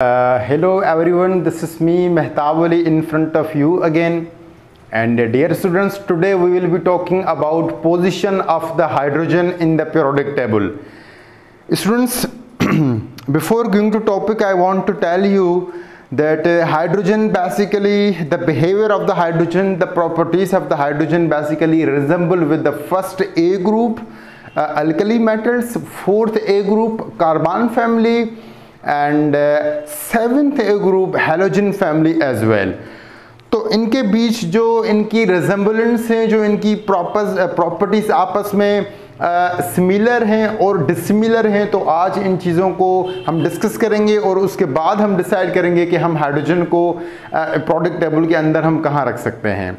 Hello everyone, this is me Mehtab Ali in front of you again. And dear students, today we will be talking about position of the hydrogen in the periodic table. Students, before going to topic, I want to tell you that hydrogen, basically the behavior of the hydrogen, the properties of the hydrogen basically resemble with the first A group alkali metals, fourth A group carbon family, and seventh A group halogen family as well. तो इनके बीच जो इनकी resemblance है, जो इनकी properties आपस में similar हैं और डिसिमिलर हैं, तो आज इन चीज़ों को हम डिस्कस करेंगे और उसके बाद हम डिसाइड करेंगे कि हम हाइड्रोजन को प्रोडक्ट टेबल के अंदर हम कहाँ रख सकते हैं.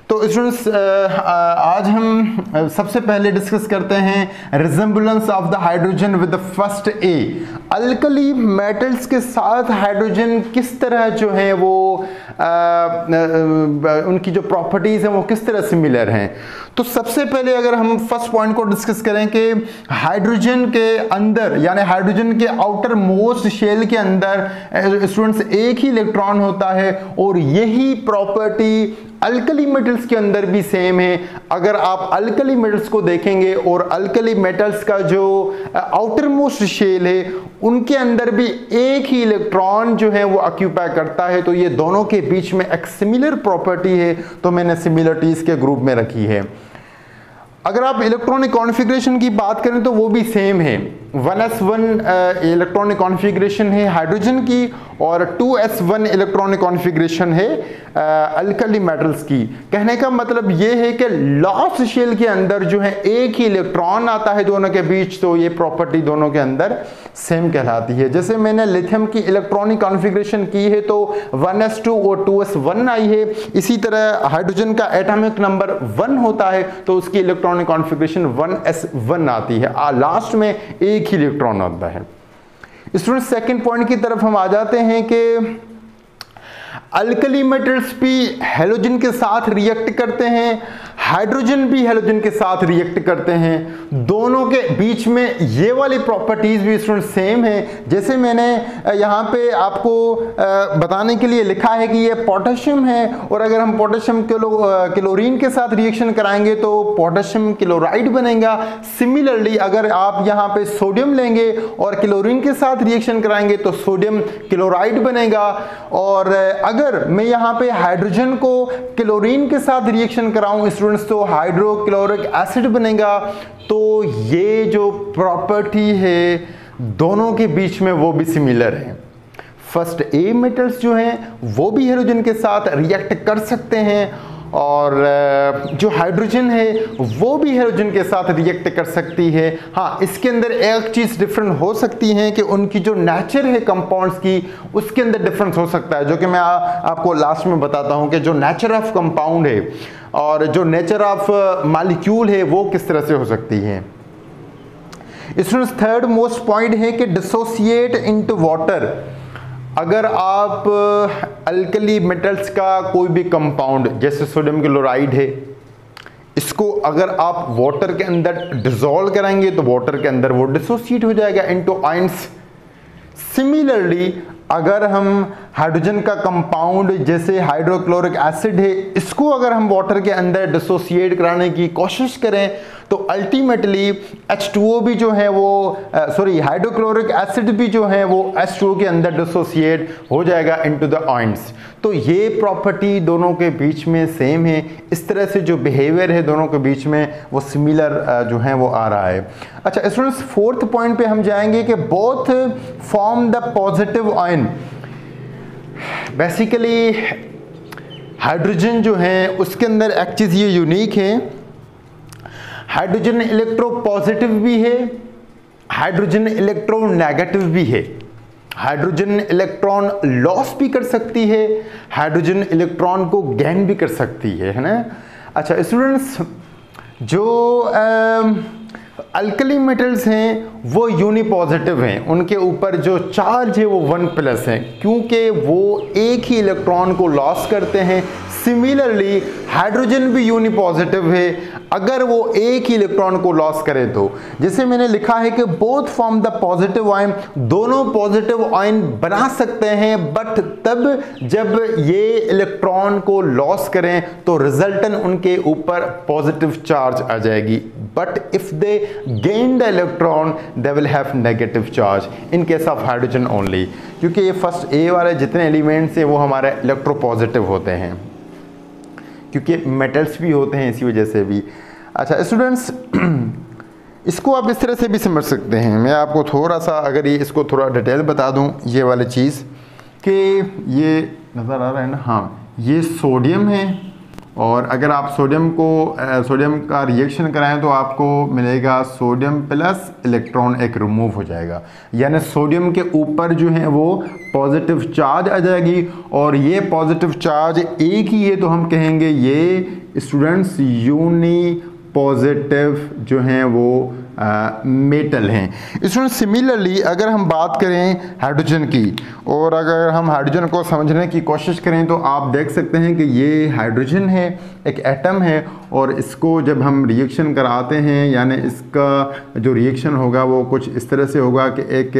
तो स्टूडेंट्स, आज हम सबसे पहले डिस्कस करते हैं resemblance of the hydrogen with the first a. Alkali metals के साथ हाइड्रोजन किस तरह जो है वो उनकी जो प्रॉपर्टीज हैं वो किस तरह सिमिलर हैं. तो सबसे पहले अगर हम फर्स्ट पॉइंट को डिस्कस करें कि हाइड्रोजन के अंदर यानी हाइड्रोजन के आउटर मोस्ट शेल के अंदर स्टूडेंट्स एक ही इलेक्ट्रॉन होता है और यही प्रॉपर्टी अल्कली मेटल्स के अंदर भी सेम है. अगर आप अल्कली मेटल्स को देखेंगे और अल्कली मेटल्स का जो आउटर मोस्ट शेल है उनके अंदर भी एक ही इलेक्ट्रॉन जो है वो ऑक्यूपाई करता है, तो ये दोनों के बीच में एक सिमिलर प्रॉपर्टी है, तो मैंने सिमिलरिटीज के ग्रुप में रखी है. अगर आप इलेक्ट्रॉनिक कॉन्फ़िगरेशन की बात करें तो वो भी सेम है. 1s1 इलेक्ट्रॉनिक कॉन्फ़िगरेशन है हाइड्रोजन की और 2s1 इलेक्ट्रॉनिक कॉन्फ़िगरेशन है अल्कली मेटल्स की. कहने का मतलब ये है कि लास्ट शेल के अंदर जो है एक ही इलेक्ट्रॉन आता है दोनों के बीच, तो ये प्रॉपर्टी दोनों के अंदर सेम कहलाती है. जैसे मैंने लिथियम की इलेक्ट्रॉनिक कॉन्फ़िगरेशन की है तो 1s2 और 2s1 आई है, इसी तरह हाइड्रोजन का एटॉमिक नंबर 1 होता है तो उसकी इलेक्ट्रॉनिक कॉन्फ़िगरेशन 1s1 आती है, लास्ट में एक ही इलेक्ट्रॉन आता है. स्टूडेंट, सेकंड पॉइंट की तरफ हम आ जाते हैं कि अल्कली मेटल्स भी हैलोजन के साथ रिएक्ट करते हैं, हाइड्रोजन भी हैलोजन के साथ रिएक्ट करते हैं. दोनों के बीच में ये वाली प्रॉपर्टीज भी स्टूडेंट सेम है. जैसे मैंने यहाँ पे आपको बताने के लिए लिखा है कि ये पोटेशियम है और अगर हम पोटेशियम क्लोरीन के साथ रिएक्शन कराएंगे तो पोटेशियम क्लोराइड बनेगा. सिमिलरली अगर आप यहाँ पे सोडियम लेंगे और क्लोरीन के साथ रिएक्शन कराएंगे तो सोडियम क्लोराइड बनेगा. और अगर मैं यहाँ पे हाइड्रोजन को क्लोरीन के साथ रिएक्शन कराऊं स्टूडेंट्स तो हाइड्रोक्लोरिक एसिड बनेगा. तो ये जो प्रॉपर्टी है दोनों के बीच में वो भी सिमिलर है. फर्स्ट ए मेटल्स जो हैं वो भी हाइड्रोजन के साथ रिएक्ट कर सकते हैं और जो हाइड्रोजन है वो भी हाइड्रोजन के साथ रिएक्ट कर सकती है. हाँ, इसके अंदर एक चीज़ डिफरेंट हो सकती है कि उनकी जो नेचर है कंपाउंड्स की उसके अंदर डिफरेंस हो सकता है, जो कि मैं आपको लास्ट में बताता हूँ कि जो नेचर ऑफ कंपाउंड है और जो नेचर ऑफ मॉलिक्यूल है वो किस तरह से हो सकती है. स्टूडेंट्स, थर्ड मोस्ट पॉइंट है कि डिसोसिएट इनटू वाटर. अगर आप अल्कली मेटल्स का कोई भी कंपाउंड जैसे सोडियम क्लोराइड है, इसको अगर आप वाटर के अंदर डिसॉल्व कराएंगे तो वाटर के अंदर वो डिसोसिएट हो जाएगा इनटू आयंस. सिमिलरली अगर हम हाइड्रोजन का कंपाउंड जैसे हाइड्रोक्लोरिक एसिड है इसको अगर हम वाटर के अंदर डिसोसिएट कराने की कोशिश करें तो अल्टीमेटली H2O भी जो है वो हाइड्रोक्लोरिक एसिड भी जो है वो H2O के अंदर डिसोसिएट हो जाएगा इनटू द आयंस. तो ये प्रॉपर्टी दोनों के बीच में सेम है. इस तरह से जो बिहेवियर है दोनों के बीच में वो सिमिलर जो है वो आ रहा है. अच्छा स्टूडेंट्स, फोर्थ पॉइंट पे हम जाएंगे कि both form the positive ion. Basically hydrogen जो है उसके अंदर एक चीज़ ये यूनिक है, हाइड्रोजन इलेक्ट्रो पॉजिटिव भी है, हाइड्रोजन इलेक्ट्रो नेगेटिव भी है. हाइड्रोजन इलेक्ट्रॉन लॉस भी कर सकती है, हाइड्रोजन इलेक्ट्रॉन को गेन भी कर सकती है ना. अच्छा स्टूडेंट्स, जो अल्कली मेटल्स हैं वो यूनिपॉजिटिव हैं, उनके ऊपर जो चार्ज है वो 1+ है, क्योंकि वो एक ही इलेक्ट्रॉन को लॉस करते हैं। सिमिलरली हाइड्रोजन भी यूनिपॉजिटिव है, अगर वो एक ही इलेक्ट्रॉन को लॉस करे तो, जैसे मैंने लिखा है कि both form the positive ion, दोनों पॉजिटिव आयन बना सकते हैं, बट तब जब ये इलेक्ट्रॉन को लॉस करें तो रिजल्टन उनके ऊपर पॉजिटिव चार्ज आ जाएगी। But if they gain the electron they will have negative charge in case of hydrogen only, क्योंकि ये फर्स्ट ए वाले जितने एलिमेंट्स हैं वो हमारे इलेक्ट्रोपॉजिटिव होते हैं, क्योंकि मेटल्स भी होते हैं इसी वजह से भी। अच्छा स्टूडेंट्स, इसको आप इस तरह से भी समझ सकते हैं, मैं आपको थोड़ा सा अगर ये इसको थोड़ा डिटेल बता दूं, ये वाली चीज़ कि ये नज़र आ रहा है ना, हाँ ये सोडियम है, और अगर आप सोडियम का रिएक्शन कराएं तो आपको मिलेगा सोडियम प्लस इलेक्ट्रॉन एक रिमूव हो जाएगा, यानी सोडियम के ऊपर जो है वो पॉजिटिव चार्ज आ जाएगी, और ये पॉजिटिव चार्ज एक ही है तो हम कहेंगे ये स्टूडेंट्स यूनी पॉजिटिव जो हैं वो मेटल हैं। स्टूडेंट सिमिलरली अगर हम बात करें हाइड्रोजन की, और अगर हम हाइड्रोजन को समझने की कोशिश करें तो आप देख सकते हैं कि ये हाइड्रोजन है, एक एटम है, और इसको जब हम रिएक्शन कराते हैं यानी इसका जो रिएक्शन होगा वो कुछ इस तरह से होगा कि एक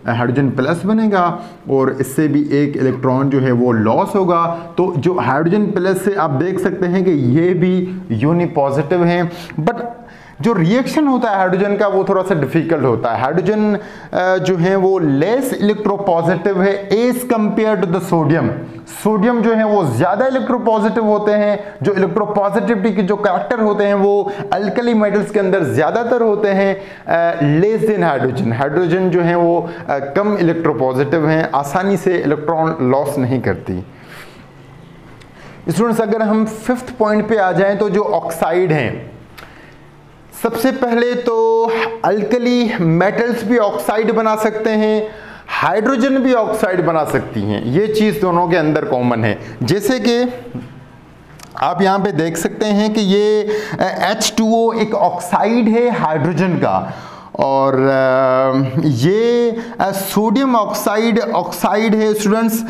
हाइड्रोजन प्लस बनेगा और इससे भी एक इलेक्ट्रॉन जो है वो लॉस होगा। तो जो हाइड्रोजन प्लस से आप देख सकते हैं कि ये भी यूनिपॉजिटिव हैं, बट जो रिएक्शन होता है हाइड्रोजन का वो थोड़ा सा डिफिकल्ट होता है। हाइड्रोजन जो है वो लेस इलेक्ट्रोपॉजिटिव है as compare to the sodium. Sodium जो है वो ज़्यादा इलेक्ट्रोपॉजिटिव होते हैं, जो इलेक्ट्रोपॉजिटिविटी के जो कैरेक्टर होते हैं वो अल्कली मेटल्स के अंदर ज़्यादातर होते हैं लेस देन हाइड्रोजन। हाइड्रोजन जो है वो कम इलेक्ट्रोपॉजिटिव हैं, आसानी से इलेक्ट्रॉन लॉस नहीं करती। स्टूडेंट्स अगर हम 5th पॉइंट पे आ जाएं तो जो ऑक्साइड हैं, सबसे पहले तो अल्कली मेटल्स भी ऑक्साइड बना सकते हैं, हाइड्रोजन भी ऑक्साइड बना सकती हैं, ये चीज़ दोनों के अंदर कॉमन है। जैसे कि आप यहाँ पे देख सकते हैं कि ये H2O एक ऑक्साइड है हाइड्रोजन का, और ये सोडियम ऑक्साइड है स्टूडेंट्स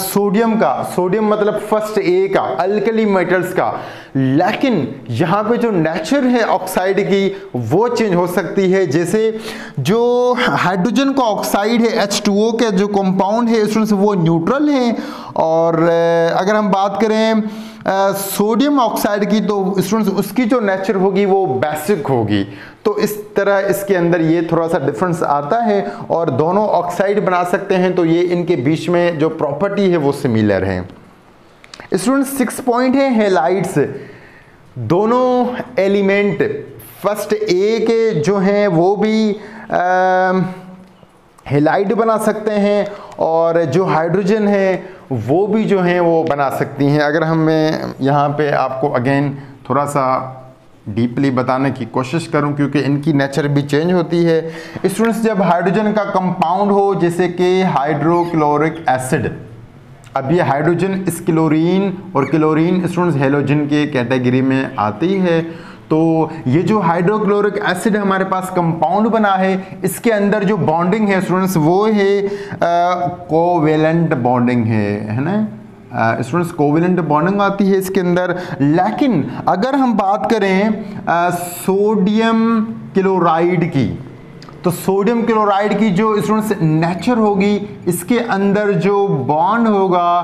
सोडियम का, सोडियम मतलब फर्स्ट ए का, अल्कली मेटल्स का। लेकिन यहाँ पे जो नेचर है ऑक्साइड की वो चेंज हो सकती है। जैसे जो हाइड्रोजन का ऑक्साइड है H2O के जो कंपाउंड है स्टूडेंट्स वो न्यूट्रल है, और अगर हम बात करें सोडियम ऑक्साइड की तो स्टूडेंट्स उसकी जो नेचर होगी वो बेसिक होगी। तो इस तरह इसके अंदर ये थोड़ा सा डिफरेंस आता है, और दोनों ऑक्साइड बना सकते हैं, तो ये इनके बीच में जो प्रॉपर्टी है वो सिमिलर है। स्टूडेंट्स 6 पॉइंट है हेलाइड्स। दोनों एलिमेंट फर्स्ट ए के जो हैं वो भी हेलाइड बना सकते हैं, और जो हाइड्रोजन है वो भी जो हैं वो बना सकती हैं। अगर हम मैं यहाँ पे आपको अगेन थोड़ा सा डीपली बताने की कोशिश करूं, क्योंकि इनकी नेचर भी चेंज होती है। स्टूडेंट्स जब हाइड्रोजन का कंपाउंड हो जैसे कि हाइड्रोक्लोरिक एसिड, अब ये हाइड्रोजन इस क्लोरीन, और क्लोरीन स्टूडेंट्स हेलोजन के कैटेगरी में आती है, तो ये जो हाइड्रोक्लोरिक एसिड हमारे पास कंपाउंड बना है इसके अंदर जो बॉन्डिंग है स्टूडेंट्स वो है कोवेलेंट बॉन्डिंग है ना स्टूडेंट्स, कोवेलेंट बॉन्डिंग आती है इसके अंदर। लेकिन अगर हम बात करें सोडियम क्लोराइड की, तो सोडियम क्लोराइड की जो स्टूडेंट्स नेचर होगी, इसके अंदर जो बॉन्ड होगा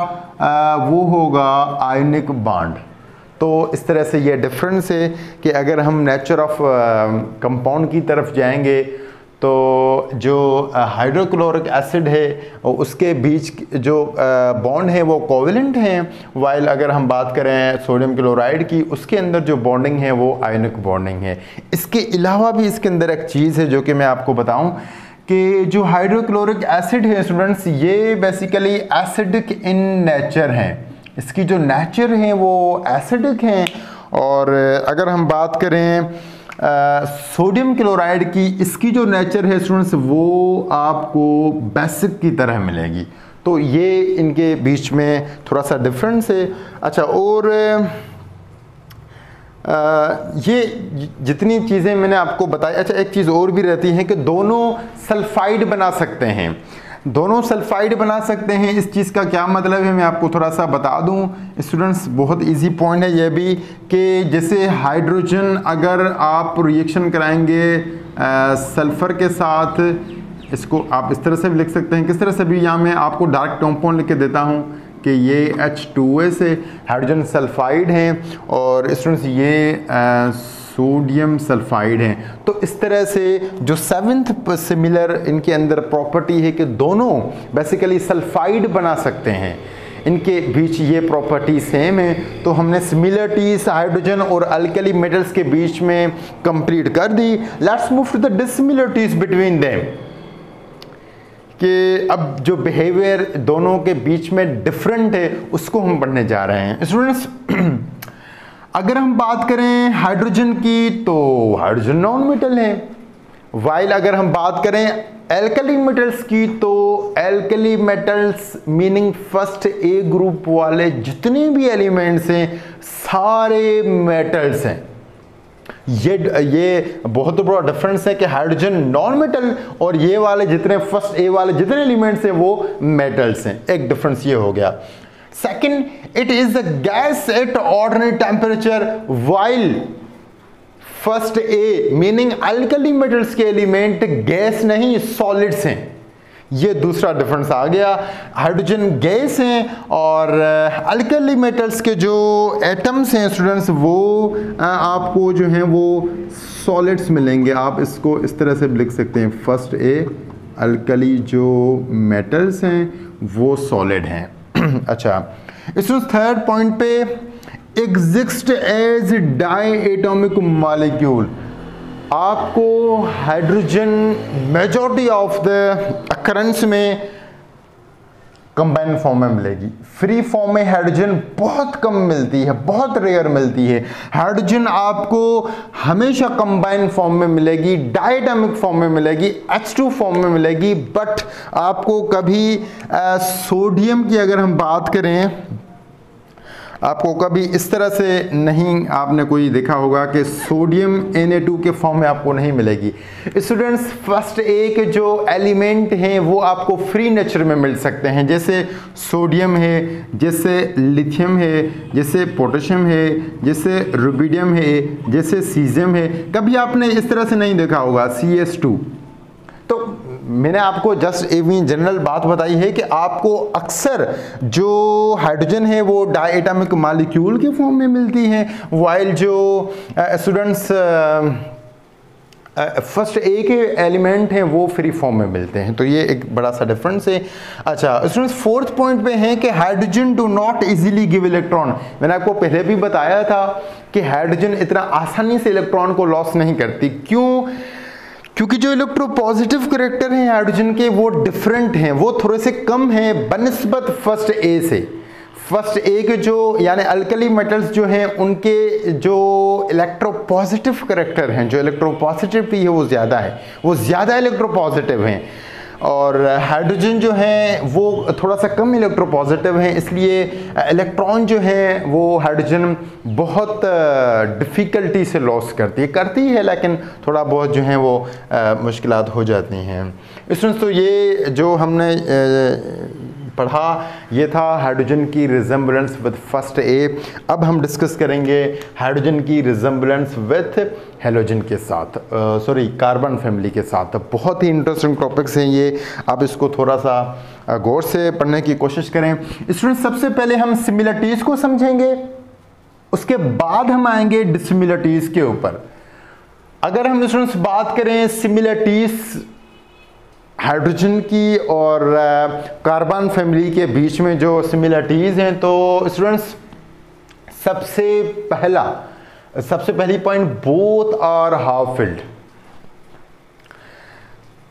वो होगा आयनिक बॉन्ड। तो इस तरह से ये डिफरेंस है कि अगर हम नेचर ऑफ कंपाउंड की तरफ जाएंगे तो जो हाइड्रोक्लोरिक एसिड है उसके बीच जो बॉन्ड है वो कोवेलेंट हैं, वाइल अगर हम बात करें सोडियम क्लोराइड की उसके अंदर जो बॉन्डिंग है वो आयनिक बॉन्डिंग है। इसके अलावा भी इसके अंदर एक चीज़ है जो कि मैं आपको बताऊं कि जो हाइड्रोक्लोरिक एसिड है स्टूडेंट्स ये बेसिकली एसिडिक इन नेचर हैं, इसकी जो नेचर है वो एसिडिक हैं। और अगर हम बात करें सोडियम क्लोराइड की, इसकी जो नेचर है स्टूडेंट्स वो आपको बेसिक की तरह मिलेगी। तो ये इनके बीच में थोड़ा सा डिफरेंस है। अच्छा, और ये जितनी चीज़ें मैंने आपको बताई। अच्छा, एक चीज़ और भी रहती है कि दोनों सल्फाइड बना सकते हैं, दोनों सल्फाइड बना सकते हैं। इस चीज़ का क्या मतलब है मैं आपको थोड़ा सा बता दूं स्टूडेंट्स, बहुत इजी पॉइंट है ये भी, कि जैसे हाइड्रोजन अगर आप रिएक्शन कराएंगे सल्फ़र के साथ, इसको आप इस तरह से भी लिख सकते हैं, किस तरह से भी, यहाँ मैं आपको डार्क कंपाउंड लिख के देता हूँ कि ये H2S है, हाइड्रोजन सल्फाइड हैं, और स्टूडेंट्स ये सोडियम सल्फाइड हैं। तो इस तरह से जो 7th सिमिलर इनके अंदर प्रॉपर्टी है कि दोनों बेसिकली सल्फाइड बना सकते हैं, इनके बीच ये प्रॉपर्टी सेम है। तो हमने सिमिलरिटीज हाइड्रोजन और अल्कली मेटल्स के बीच में कंप्लीट कर दी। Let's move to the dissimilarities between them, कि अब जो बिहेवियर दोनों के बीच में डिफरेंट है उसको हम पढ़ने जा रहे हैं स्टूडेंट्स। अगर हम बात करें हाइड्रोजन की तो हाइड्रोजन नॉन मेटल है, वाइल अगर हम बात करें एल्कली मेटल्स की तो alkali metals meaning first A group वाले जितने भी एलिमेंट्स हैं सारे मेटल्स हैं। ये बहुत बड़ा डिफरेंस है कि हाइड्रोजन नॉन मेटल और ये वाले जितने फर्स्ट ए वाले जितने एलिमेंट्स हैं वो मेटल्स हैं, एक डिफरेंस ये हो गया। Second, it is the gas at ordinary temperature, while first a meaning alkali metals के एलिमेंट गैस नहीं सॉलिड्स हैं। ये दूसरा डिफरेंस आ गया, हाइड्रोजन गैस हैं और अल्कली मेटल्स के जो एटम्स हैं स्टूडेंट्स वो आपको जो हैं वो सॉलिड्स मिलेंगे। आप इसको इस तरह से लिख सकते हैं, फर्स्ट ए अल्कली जो मेटल्स हैं वो सॉलिड हैं। अच्छा, इस थर्ड पॉइंट पे exist as diatomic molecule, आपको hydrogen majority of the occurrence में कंबाइन फॉर्म में मिलेगी, फ्री फॉर्म में हाइड्रोजन बहुत कम मिलती है, बहुत रेयर मिलती है। हाइड्रोजन आपको हमेशा कंबाइन फॉर्म में मिलेगी, डायटोमिक फॉर्म में मिलेगी, H2 फॉर्म में मिलेगी, बट आपको कभी सोडियम की अगर हम बात करें आपको कभी इस तरह से नहीं, आपने कोई देखा होगा कि सोडियम Na2 के फॉर्म में आपको नहीं मिलेगी। स्टूडेंट्स, फर्स्ट ए के जो एलिमेंट हैं वो आपको फ्री नेचर में मिल सकते हैं, जैसे सोडियम है, जैसे लिथियम है, जैसे पोटेशियम है, जैसे रुबिडियम है, जैसे सीजियम है। कभी आपने इस तरह से नहीं देखा होगा CS2। तो मैंने आपको जस्ट एक जनरल बात बताई है कि आपको अक्सर जो हाइड्रोजन है वो डायटोमिक मॉलिक्यूल के फॉर्म में मिलती है, वाइल जो स्टूडेंट्स फर्स्ट ए के एलिमेंट हैं वो फ्री फॉर्म में मिलते हैं। तो ये एक बड़ा सा डिफरेंस है। अच्छा स्टूडेंट्स, फोर्थ पॉइंट पे है कि hydrogen do not easily give electron. मैंने आपको पहले भी बताया था कि हाइड्रोजन इतना आसानी से इलेक्ट्रॉन को लॉस नहीं करती। क्यों? क्योंकि जो इलेक्ट्रोपॉजिटिव करेक्टर हैं हाइड्रोजन के वो डिफरेंट हैं, वो थोड़े से कम हैं बनिस्बत फर्स्ट ए से। फर्स्ट ए के जो यानी अल्कली मेटल्स जो हैं उनके जो इलेक्ट्रोपॉजिटिव करेक्टर हैं, जो इलेक्ट्रोपॉजिटिविटी है वो ज़्यादा है, वो ज़्यादा इलेक्ट्रोपॉजिटिव हैं, और हाइड्रोजन जो है वो थोड़ा सा कम इलेक्ट्रोपॉजिटिव है, इसलिए इलेक्ट्रॉन जो है वो हाइड्रोजन बहुत डिफ़िकल्टी से लॉस करती है, लेकिन थोड़ा बहुत जो है वो मुश्किलात हो जाती हैं। इसमें तो ये जो हमने पढ़ा ये था हाइड्रोजन की रिजेम्बलेंस विद फर्स्ट ए। अब हम डिस्कस करेंगे हाइड्रोजन की रिजेम्बलेंस विथ हेलोजन के साथ, कार्बन फैमिली के साथ। बहुत ही इंटरेस्टिंग टॉपिक्स हैं ये, आप इसको थोड़ा सा गौर से पढ़ने की कोशिश करें। स्टूडेंट, सबसे पहले हम सिमिलरिटीज़ को समझेंगे, उसके बाद हम आएंगे डिससिमिलरिटीज़ के ऊपर। अगर हम स्टूडेंट्स बात करें सिमिलरिटीज़ हाइड्रोजन की और कार्बन फैमिली के बीच में जो सिमिलरिटीज़ हैं, तो स्टूडेंट्स सबसे पहली point, both are half filled.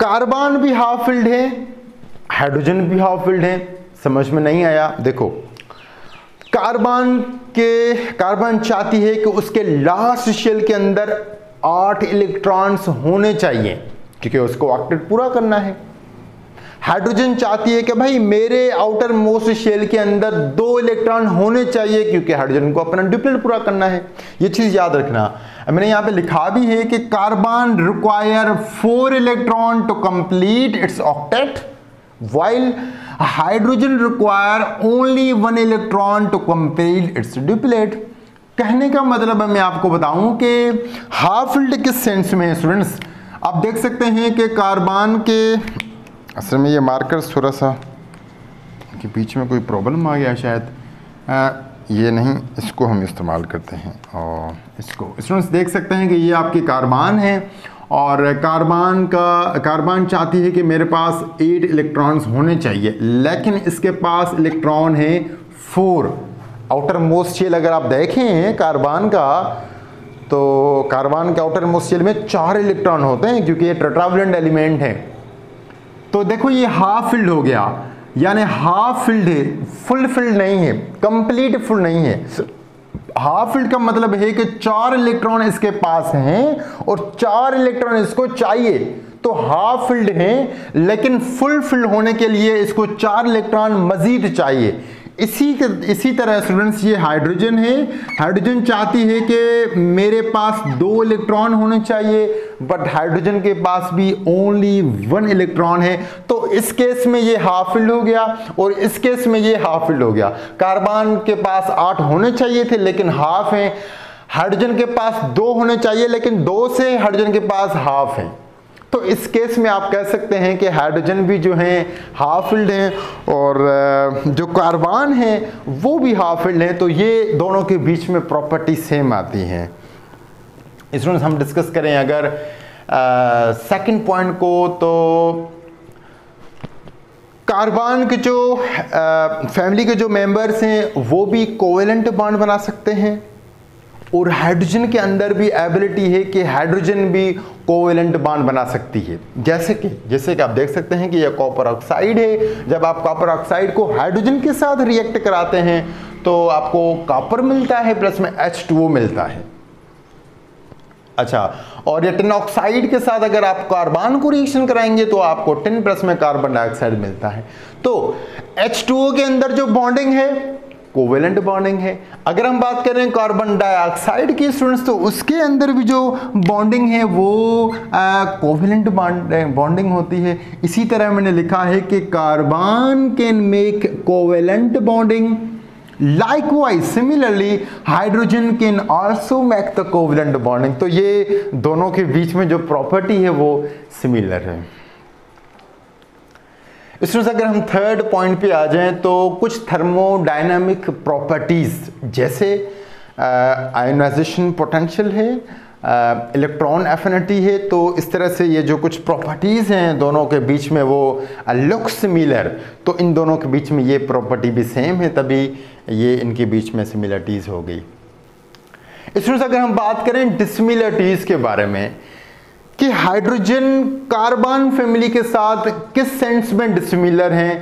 Carbon भी हाफ फिल्ड है, हाइड्रोजन भी हाफ फिल्ड है। समझ में नहीं आया? देखो, कार्बन चाहती है कि उसके लास्ट शेल के अंदर 8 इलेक्ट्रॉन्स होने चाहिए क्योंकि उसको ऑक्टेट पूरा करना है। हाइड्रोजन चाहती है कि भाई मेरे आउटर मोस्ट शेल के अंदर 2 इलेक्ट्रॉन होने चाहिए, क्योंकि हाइड्रोजन को अपना ड्यूप्लेट पूरा करना है। ये चीज याद रखना। मैंने यहां पे लिखा भी है कि carbon require 4 electron to complete its octet, while hydrogen require only 1 electron to complete its duplet. कहने का मतलब है, मैं आपको बताऊं कि हाफ फिल्ड किस सेंस में है स्टूडेंट्स। आप देख सकते हैं कि कार्बन के, असल में ये मार्कर्स थोड़ा सा कि बीच में कोई प्रॉब्लम आ गया शायद, ये नहीं, इसको हम इस्तेमाल करते हैं और इसको स्टूडेंट्स देख सकते हैं कि ये आपकी कार्बन है और कार्बन चाहती है कि मेरे पास 8 इलेक्ट्रॉन्स होने चाहिए, लेकिन इसके पास इलेक्ट्रॉन है 4। आउटर मोस्ट शेल अगर आप देखें कार्बन का, तो कार्बन के आउटर मोस्ट शेल में 4 इलेक्ट्रॉन होते हैं, क्योंकि ये टेट्रावैलेंट एलिमेंट है। तो देखो ये हाफ फिल्ड हो गया, यानी हाफ फिल्ड है, फुल फिल्ड नहीं है, कंप्लीट फुल नहीं है। हाफ फिल्ड का मतलब है कि 4 इलेक्ट्रॉन इसके पास हैं और 4 इलेक्ट्रॉन इसको चाहिए, तो हाफ फिल्ड है, लेकिन फुल फिल्ड होने के लिए इसको 4 इलेक्ट्रॉन मजीद चाहिए। इसी तरह स्टूडेंट्स ये हाइड्रोजन है, हाइड्रोजन चाहती है कि मेरे पास 2 इलेक्ट्रॉन होने चाहिए, बट हाइड्रोजन के पास भी ओनली 1 इलेक्ट्रॉन है, तो इस केस में ये हाफ फिल्ड हो गया और इस केस में ये हाफ फिल्ड हो गया। कार्बन के पास 8 होने चाहिए थे लेकिन हाफ है, हाइड्रोजन के पास 2 होने चाहिए लेकिन 2 से हाइड्रोजन के पास हाफ है। तो इस केस में आप कह सकते हैं कि हाइड्रोजन भी जो है हाफ फिल्ड हैं और जो कार्बन है वो भी हाफ फिल्ड है, तो ये दोनों के बीच में प्रॉपर्टी सेम आती हैं। स्टूडेंट्स हम डिस्कस करें अगर सेकंड पॉइंट को, तो कार्बन के जो फैमिली के जो मेंबर्स हैं वो भी कोवेलेंट बॉन्ड बना सकते हैं, और हाइड्रोजन के अंदर भी एबिलिटी है कि हाइड्रोजन भी कोवेलेंट बॉन्ड बना सकती है। जैसे कि आप देख सकते हैं कि यह कॉपर ऑक्साइड है, जब आप कॉपर ऑक्साइड को हाइड्रोजन के साथ रिएक्ट कराते हैं तो आपको कॉपर मिलता है प्लस में H2O मिलता है। अच्छा, और ये टिन ऑक्साइड के साथ अगर आप कार्बन को रिएक्शन कराएंगे तो आपको टिन प्लस में कार्बन डाइऑक्साइड मिलता है। तो H2O के अंदर जो बॉन्डिंग है कोवेलेंट बॉन्डिंग है। अगर हम बात करें कार्बन डाइऑक्साइड की स्टूडेंट्स, तो उसके अंदर भी जो बॉन्डिंग है वो कोवेलेंट बॉन्डिंग होती है। इसी तरह मैंने लिखा है कि carbon can make covalent bonding, likewise similarly hydrogen can also make the covalent bonding. तो ये दोनों के बीच में जो प्रॉपर्टी है वो सिमिलर है। इसमें अगर हम थर्ड पॉइंट पे आ जाएं तो कुछ थर्मोडायनामिक प्रॉपर्टीज जैसे आयोनाइजेशन पोटेंशियल है, इलेक्ट्रॉन एफिनिटी है, तो इस तरह से ये जो कुछ प्रॉपर्टीज हैं दोनों के बीच में वो लुक सिमिलर, तो इन दोनों के बीच में ये प्रॉपर्टी भी सेम है, तभी ये इनके बीच में सिमिलरिटीज हो गई। इसमें अगर हम बात करें डिसिमिलरिटीज के बारे में कि हाइड्रोजन कार्बन फैमिली के साथ किस सेंस में डिसिमिलर हैं,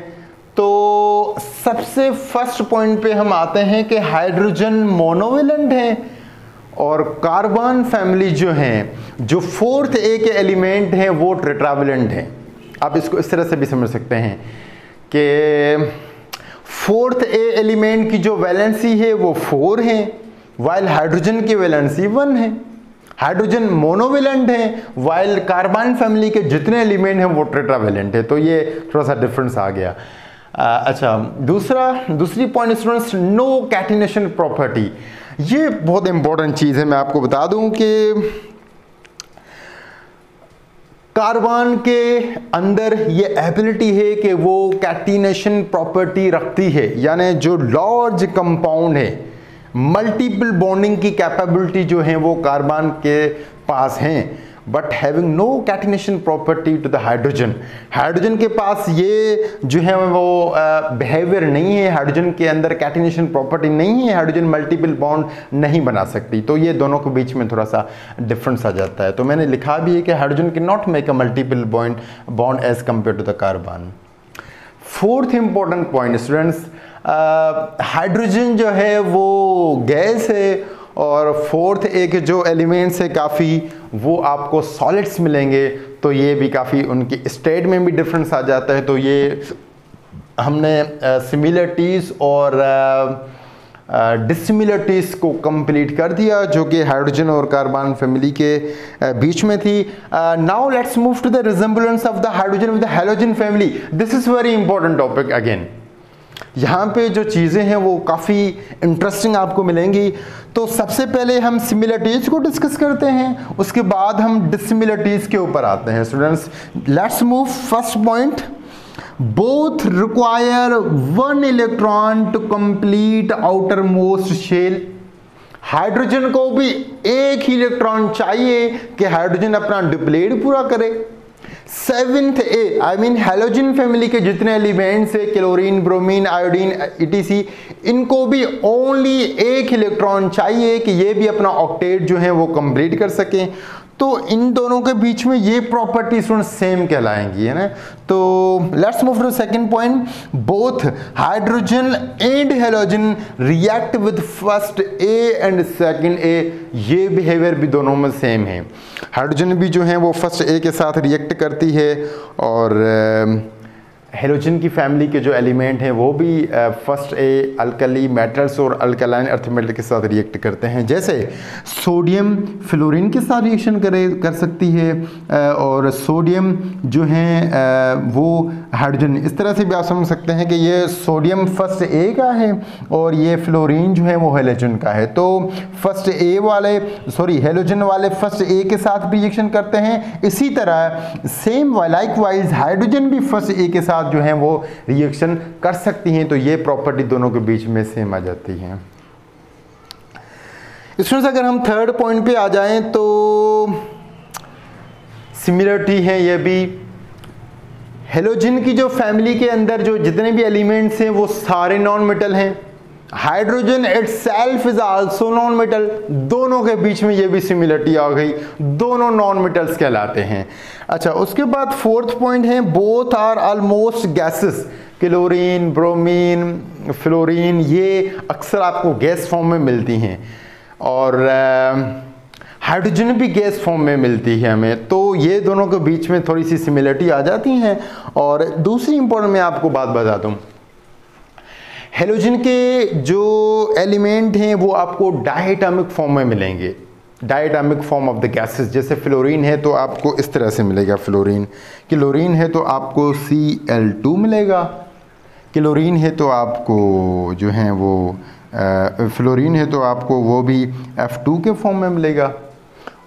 तो सबसे फर्स्ट पॉइंट पे हम आते हैं कि हाइड्रोजन मोनोवेलेंट है और कार्बन फैमिली जो हैं, जो फोर्थ ए के एलिमेंट हैं वो टेट्रावेलेंट हैं। आप इसको इस तरह से भी समझ सकते हैं कि फोर्थ ए एलिमेंट की जो वैलेंसी है वो 4 है, वाइल हाइड्रोजन की वैलेंसी 1 है। हाइड्रोजन मोनोवेलेंट है वाइल कार्बन फैमिली के जितने एलिमेंट हैं वो टेट्रावेलेंट है, तो ये थोड़ा सा डिफरेंस आ गया। अच्छा, दूसरी point students, no catenation property. ये बहुत इंपॉर्टेंट चीज़ है, मैं आपको बता दूं कि कार्बन के अंदर ये एबिलिटी है कि वो कैटिनेशन प्रॉपर्टी रखती है, यानी जो लार्ज कंपाउंड है मल्टीपल बॉन्डिंग की कैपेबिलिटी जो है वो कार्बन के पास हैं, but having no catenation property to the hydrogen. Hydrogen के पास ये जो है वो बिहेवियर नहीं है, हाइड्रोजन के अंदर कैटिनेशन प्रॉपर्टी नहीं है, हाइड्रोजन मल्टीपल बॉन्ड नहीं बना सकती, तो ये दोनों के बीच में थोड़ा सा डिफरेंस आ जाता है। तो मैंने लिखा भी है कि hydrogen can not make a multiple bond as compare to the carbon. Fourth important point students, hydrogen जो है वो गैस है और फोर्थ ए के जो एलिमेंट्स है काफ़ी वो आपको सॉलिड्स मिलेंगे, तो ये भी काफ़ी उनकी स्टेट में भी डिफरेंस आ जाता है। तो ये हमने सिमिलरिटीज़ और डिसिमिलरिटीज़ को कंप्लीट कर दिया जो कि हाइड्रोजन और कार्बन फैमिली के बीच में थी। Now let's move to the resemblance of the hydrogen with the halogen family. This is very important topic again. यहाँ पे जो चीज़ें हैं वो काफ़ी इंटरेस्टिंग आपको मिलेंगी। तो सबसे पहले हम सिमिलरिटीज़ को डिस्कस करते हैं, उसके बाद हम डिसिमिलरिटीज़ के ऊपर आते हैं। Students let's move first point, both require one electron to complete outermost shell। Hydrogen को भी एक ही इलेक्ट्रॉन चाहिए कि हाइड्रोजन अपना डिप्लेट पूरा करे। 7th A I mean halogen family के जितने एलिमेंट्स है, क्लोरीन, ब्रोमीन, आयोडीन, ETC, इनको भी ओनली एक इलेक्ट्रॉन चाहिए कि ये भी अपना ऑक्टेट जो है वो कंप्लीट कर सकें। तो इन दोनों के बीच में ये प्रॉपर्टी सेम कहलाएंगी, है ना। तो let's move to second point, both hydrogen and halogen react with first A and second A. ये बिहेवियर भी दोनों में सेम है। हाइड्रोजन भी जो है वो फर्स्ट ए के साथ रिएक्ट करती है और हेलोजन की फैमिली के जो एलिमेंट हैं वो भी फर्स्ट ए अल्कली मेटल्स और अल्कलाइन अर्थ मेटल के साथ रिएक्ट करते हैं। जैसे सोडियम फ्लोरीन के साथ रिएक्शन कर सकती है और सोडियम जो है वो हाइड्रोजन, इस तरह से भी आप समझ सकते हैं कि ये सोडियम फर्स्ट ए का है और ये फ्लोरीन जो है वो हेलोजन का है। तो फर्स्ट ए वाले हेलोजन वाले फर्स्ट ए के साथ भी रिएक्शन करते हैं। इसी तरह सेम लाइकवाइज हाइड्रोजन भी फर्स्ट ए के साथ जो है वो रिएक्शन कर सकती हैं। तो ये प्रॉपर्टी दोनों के बीच में सेम आ जाती है। स्टूडेंट्स अगर हम थर्ड पॉइंट पे आ जाएं तो सिमिलरिटी है ये भी। हेलोजन की जो फैमिली के अंदर जो जितने भी एलिमेंट्स हैं वो सारे नॉन मेटल हैं। Hydrogen itself is also known metal. दोनों के बीच में ये भी सिमिलरिटी आ गई, दोनों नॉन मेटल्स कहलाते हैं। अच्छा, उसके बाद फोर्थ पॉइंट है, both are almost gases. Chlorine, bromine, fluorine ये अक्सर आपको गैस फॉर्म में मिलती हैं और हाइड्रोजन भी गैस फॉर्म में मिलती है हमें। तो ये दोनों के बीच में थोड़ी सी सिमिलरिटी आ जाती हैं। और दूसरी इंपॉर्टेंट मैं आपको बात बता दूं, हेलोजन के जो एलिमेंट हैं वो आपको डायटोमिक फॉर्म में मिलेंगे, diatomic form of the gases. जैसे फ्लोरीन है तो आपको इस तरह से मिलेगा फ्लोरीन, क्लोरीन है तो आपको Cl2 मिलेगा, क्लोरीन है तो आपको जो है वो फ्लोरीन है तो आपको वो भी F2 के फॉर्म में मिलेगा।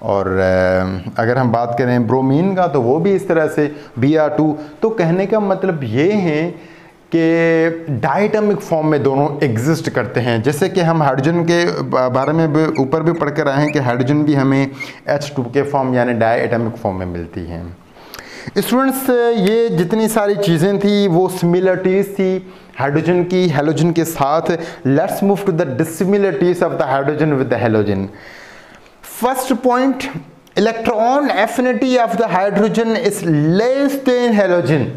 और अगर हम बात करें ब्रोमीन का तो वो भी इस तरह से Br2। तो कहने का मतलब ये है कि डायटोमिक फॉर्म में दोनों एग्जिस्ट करते हैं। जैसे कि हम हाइड्रोजन के बारे में भी ऊपर भी पढ़कर आए हैं कि हाइड्रोजन भी हमें H2 के फॉर्म यानी डायटोमिक फॉर्म में मिलती हैं। स्टूडेंट्स ये जितनी सारी चीज़ें थी वो सिमिलरिटीज़ थी हाइड्रोजन की हैलोजन के साथ। Let's move to the dissimilarities of the hydrogen with the halogen. First point, electron affinity of the hydrogen is less than halogen.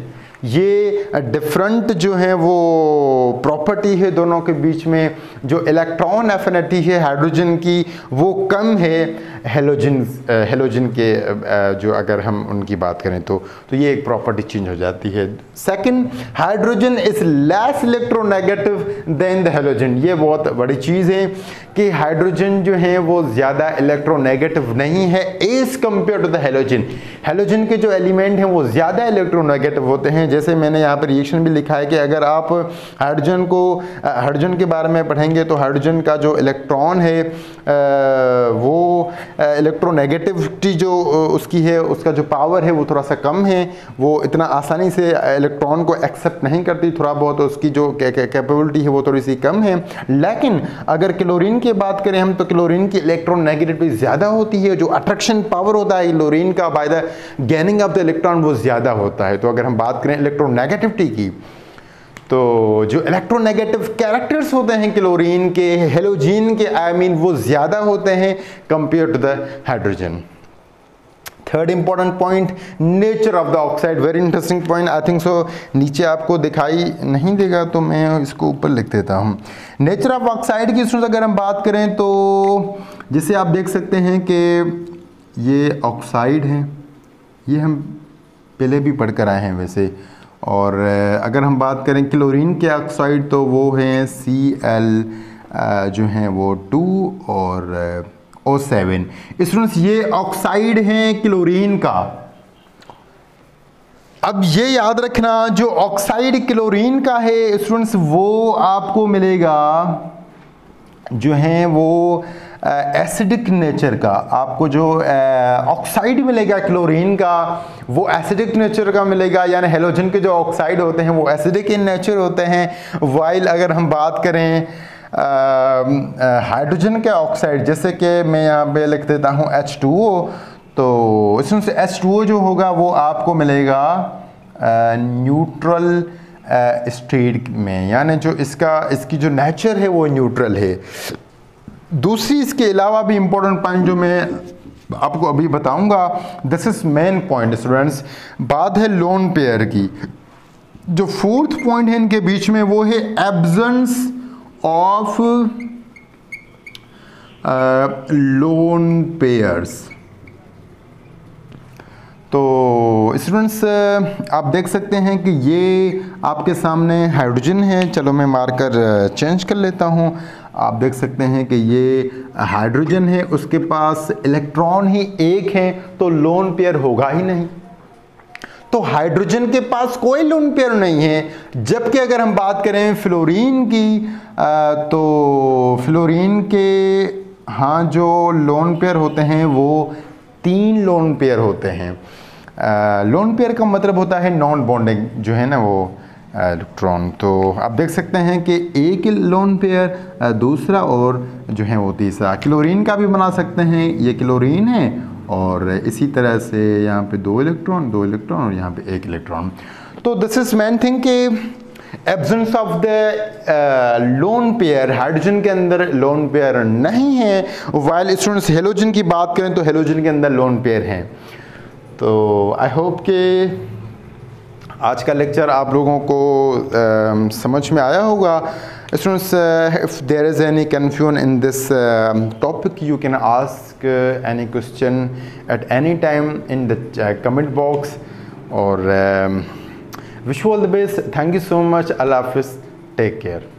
ये डिफरेंट जो है वो प्रॉपर्टी है दोनों के बीच में। जो इलेक्ट्रॉन एफिनिटी है हाइड्रोजन की वो कम है हेलोजन के जो अगर हम उनकी बात करें तो ये एक प्रॉपर्टी चेंज हो जाती है। Second, hydrogen is less electronegative than the halogen. ये बहुत बड़ी चीज़ है कि हाइड्रोजन जो है वो ज़्यादा इलेक्ट्रोनेगेटिव नहीं है as compare to the halogen. Halogen के जो एलिमेंट हैं वो ज़्यादा इलेक्ट्रोनेगेटिव होते हैं। जैसे मैंने यहाँ पर रिएक्शन भी लिखा है कि अगर आप हाइड्रोजन के बारे में पढ़ेंगे तो हाइड्रोजन का जो इलेक्ट्रॉन है वो इलेक्ट्रोनेगेटिविटी जो उसकी है, उसका जो पावर है वो थोड़ा सा कम है, वो इतना आसानी से इलेक्ट्रॉन को एक्सेप्ट नहीं करती, थोड़ा बहुत उसकी जो कैपेबिलिटी है वो थोड़ी सी कम है। लेकिन अगर क्लोरीन की बात करें हम तो क्लोरीन की इलेक्ट्रोनेगेटिविटी ज़्यादा होती है। जो अट्रैक्शन पावर होता है क्लोरीन का by the gaining of the electron वो ज़्यादा होता है। तो अगर हम बात करें इलेक्ट्रोनेगेटिविटी की तो जो इलेक्ट्रोनेगेटिव कैरेक्टर्स होते हैं क्लोरीन के, हेलोजीन के वो ज़्यादा होते हैं compare to the hydrogen. Third important point, nature of the oxide. Very interesting point, I think so नीचे आपको दिखाई नहीं देगा तो मैं इसको ऊपर लिख देता हूँ। नेचर ऑफ ऑक्साइड की अगर हम बात करें तो जैसे आप देख सकते हैं कि ये ऑक्साइड है, ये हम पहले भी पढ़ कर आए हैं वैसे। और अगर हम बात करें क्लोरीन के ऑक्साइड तो वो हैं Cl जो हैं वो 2 और O7। स्टूडेंट्स ये ऑक्साइड हैं क्लोरीन का। अब ये याद रखना जो ऑक्साइड क्लोरीन का है स्टूडेंट्स वो आपको मिलेगा जो है वो एसिडिक नेचर का। आपको जो ऑक्साइड मिलेगा क्लोरीन का वो एसिडिक नेचर का मिलेगा, यानी हेलोजन के जो ऑक्साइड होते हैं वो एसिडिक इन नेचर होते हैं। वाइल अगर हम बात करें हाइड्रोजन के ऑक्साइड, जैसे कि मैं यहाँ पे लिख देता हूँ H2O, तो इसमें से H2O जो होगा वो आपको मिलेगा न्यूट्रल स्टेट में, यानी जो इसकी जो नेचर है वो न्यूट्रल है। दूसरी इसके अलावा भी इम्पोर्टेंट पॉइंट जो मैं आपको अभी बताऊंगा, this is main point students. बात है लोन पेयर की। जो फोर्थ पॉइंट है इनके बीच में वो है एब्सेंस ऑफ लोन पेयर्स। तो स्टूडेंट्स आप देख सकते हैं कि ये आपके सामने हाइड्रोजन है। चलो मैं मार्कर चेंज कर लेता हूँ। आप देख सकते हैं कि ये हाइड्रोजन है, उसके पास इलेक्ट्रॉन ही एक है, तो लोन पेयर होगा ही नहीं। तो हाइड्रोजन के पास कोई लोन पेयर नहीं है। जबकि अगर हम बात करें फ्लोरीन की तो फ्लोरीन के हाँ जो लोन पेयर होते हैं वो 3 लोन पेयर होते हैं। लोन पेयर का मतलब होता है नॉन बॉन्डिंग जो है ना वो इलेक्ट्रॉन। तो आप देख सकते हैं कि एक लोन पेयर, दूसरा और जो है वो तीसरा। क्लोरीन का भी बना सकते हैं, ये क्लोरीन है और इसी तरह से यहाँ पे 2 इलेक्ट्रॉन और यहाँ पे 1 इलेक्ट्रॉन। तो दिस इज मेन थिंग कि absence of the lone pair, hydrogen के अंदर लोन पेयर नहीं है। वाइल स्टूडेंट्स हेलोजन की बात करें तो हेलोजन के अंदर लोन पेयर हैं। तो आई होप कि आज का लेक्चर आप लोगों को समझ में आया होगा। Students if there is any confusion in this topic you can ask any question at any time in the comment box. और wish you all the best. Thank you so much. अल्लाह हाफिज़। Take care.